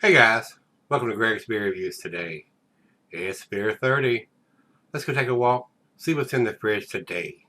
Hey guys, welcome to Gregsbeerreviews today. It's beer 30. Let's go take a walk, see what's in the fridge today.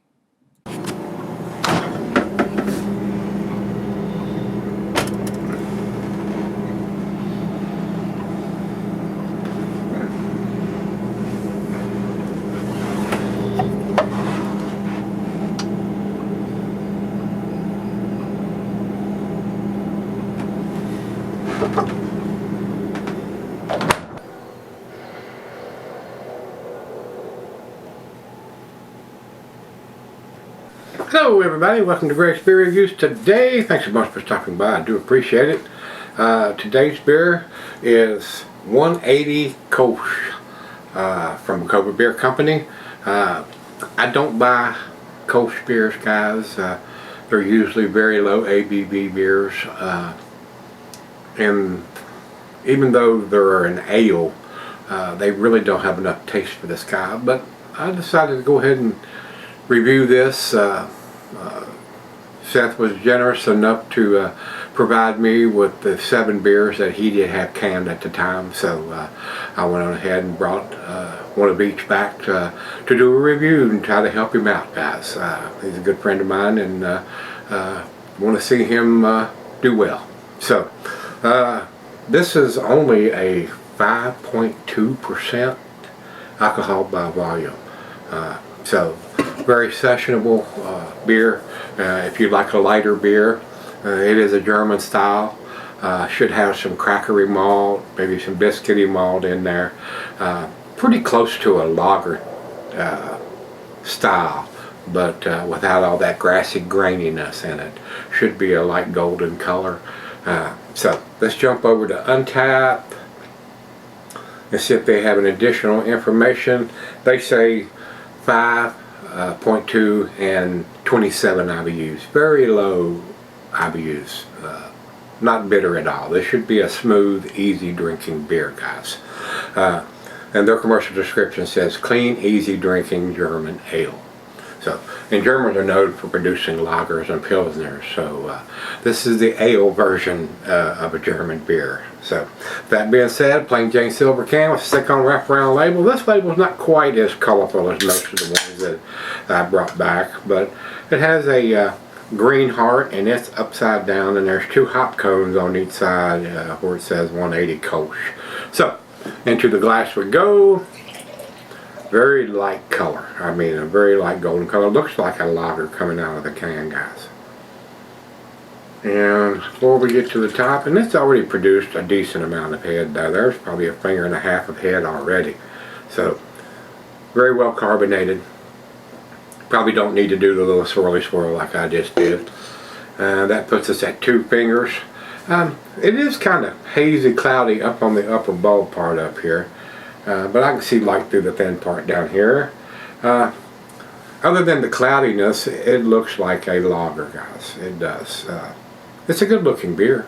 Hello everybody, welcome to Gregsbeerreviews today. Thanks so much for stopping by, I do appreciate it. Today's beer is 180 Kolsch from Bacova Beer Company. I don't buy Kolsch beers, guys. They're usually very low ABV beers, and even though they're an ale, they really don't have enough taste for this guy. But I decided to go ahead and review this. Seth was generous enough to provide me with the 7 beers that he did have canned at the time, so I went on ahead and brought one of each back to do a review and try to help him out, guys. He's a good friend of mine, and want to see him do well. So this is only a 5.2% alcohol by volume, so very sessionable beer. If you like a lighter beer, it is a German style. Should have some crackery malt, maybe some biscuity malt in there. Pretty close to a lager style, but without all that grassy graininess in it. Should be a light golden color. So let's jump over to Untappd and see if they have an additional information. They say 5.2 and 27 IBUs. Very low IBUs. Not bitter at all. This should be a smooth, easy drinking beer, guys. And their commercial description says clean, easy drinking German ale. So, and Germans are known for producing lagers and pilsners, so this is the ale version of a German beer. So, that being said, plain Jane silver can with a stick-on wraparound label. This label is not quite as colorful as most of the ones that I brought back, but it has a green heart, and it's upside down, and there's 2 hop cones on each side where it says 180 Kolsch. So, into the glass we go. Very light color. I mean, a very light golden color. Looks like a lager coming out of the can, guys. And before we get to the top, and it's already produced a decent amount of head though. There's probably a finger and a half of head already. So, very well carbonated. Probably don't need to do the little swirly swirl like I just did. That puts us at 2 fingers. It is kind of hazy, cloudy up on the upper bulb part up here. But I can see light through the thin part down here. Other than the cloudiness, it looks like a lager, guys. It does. It's a good looking beer.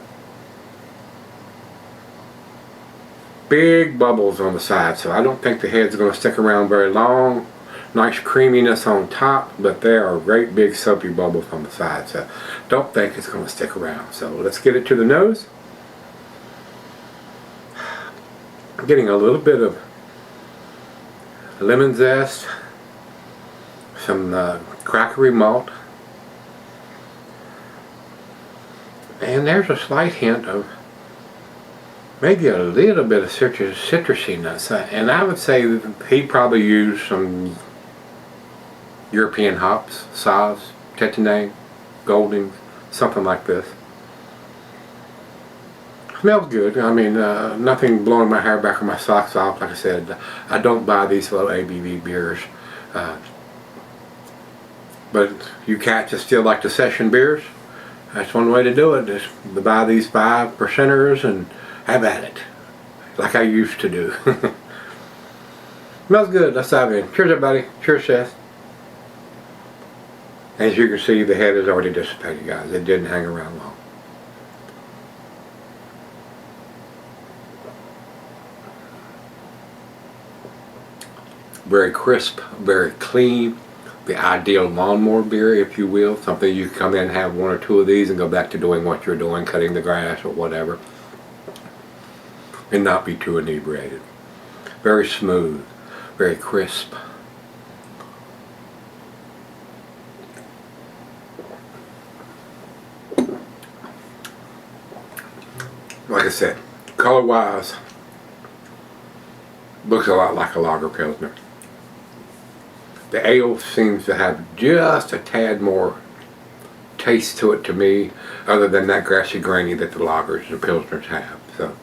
Big bubbles on the side, so I don't think the head's going to stick around very long. Nice creaminess on top, but there are great big soapy bubbles on the side, so don't think it's going to stick around. So let's get it to the nose. I'm getting a little bit of lemon zest, some crackery malt, and there's a slight hint of maybe a little bit of citrusiness, and I would say that he probably used some European hops, Saaz, Tettnang, Golding, something like this. Smells good. I mean, nothing blowing my hair back or my socks off. Like I said, I don't buy these low ABV beers. But you cats that still like the session beers, that's one way to do it. Just buy these 5%ers and have at it. Like I used to do. Smells good. Let's dive in. Cheers, everybody. Cheers, Seth. As you can see, the head is already dissipated, guys. It didn't hang around long. Very crisp, very clean. The ideal lawnmower beer, if you will. Something you come in and have 1 or 2 of these and go back to doing what you're doing, cutting the grass or whatever. and not be too inebriated. Very smooth, very crisp. Like I said, color-wise, looks a lot like a lager pilsner. The ale seems to have just a tad more taste to it to me, other than that grassy grainy that the lagers and pilsners have. So,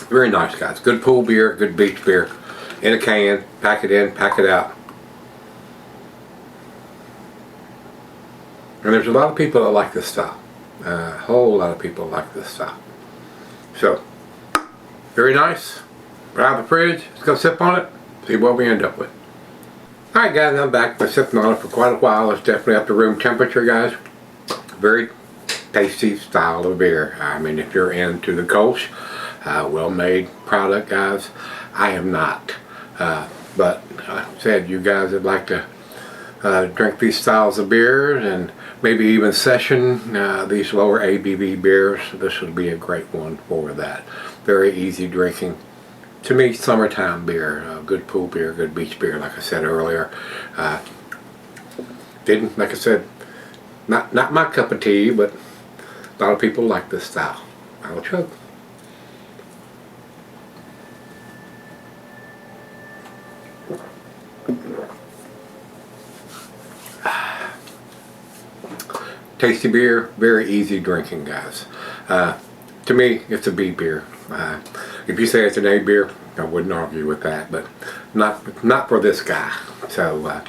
very nice, guys. Good pool beer, good beach beer. In a can, pack it in, pack it out. And there's a lot of people that like this style. A whole lot of people like this style. So, very nice. Right out of the fridge. Let's go sip on it. See what we end up with. Alright guys, I'm back. Been sipping on it for quite a while. It's definitely up to room temperature, guys. Very tasty style of beer. I mean, if you're into the Kolsch, well-made product, guys. I am not. But I said you guys would like to drink these styles of beers and maybe even session these lower ABV beers. This would be a great one for that. Very easy drinking. To me, summertime beer, good pool beer, good beach beer, like I said earlier. Like I said, not my cup of tea, but a lot of people like this style. I'll chug. Tasty beer, very easy drinking, guys. To me, it's a B beer. If you say it's an A beer, I wouldn't argue with that, but not for this guy. So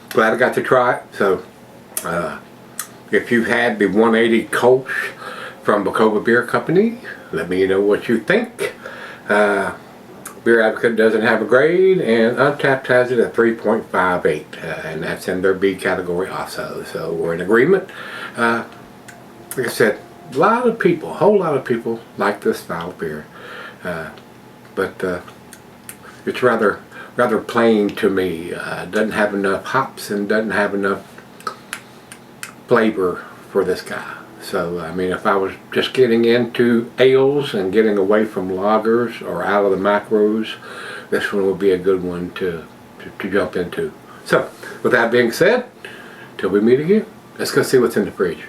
glad I got to try it. So if you've had the 180 Kolsch from Bacova Beer Company, let me know what you think. Beer Advocate doesn't have a grade, and Untappd has it at 3.58, and that's in their B category also. So we're in agreement. Like I said, a lot of people, a whole lot of people like this style of beer, but it's rather plain to me. Doesn't have enough hops and doesn't have enough flavor for this guy. So I mean, if I was just getting into ales and getting away from lagers or out of the macros, this one would be a good one to jump into. So with that being said, till we meet again, let's go see what's in the fridge.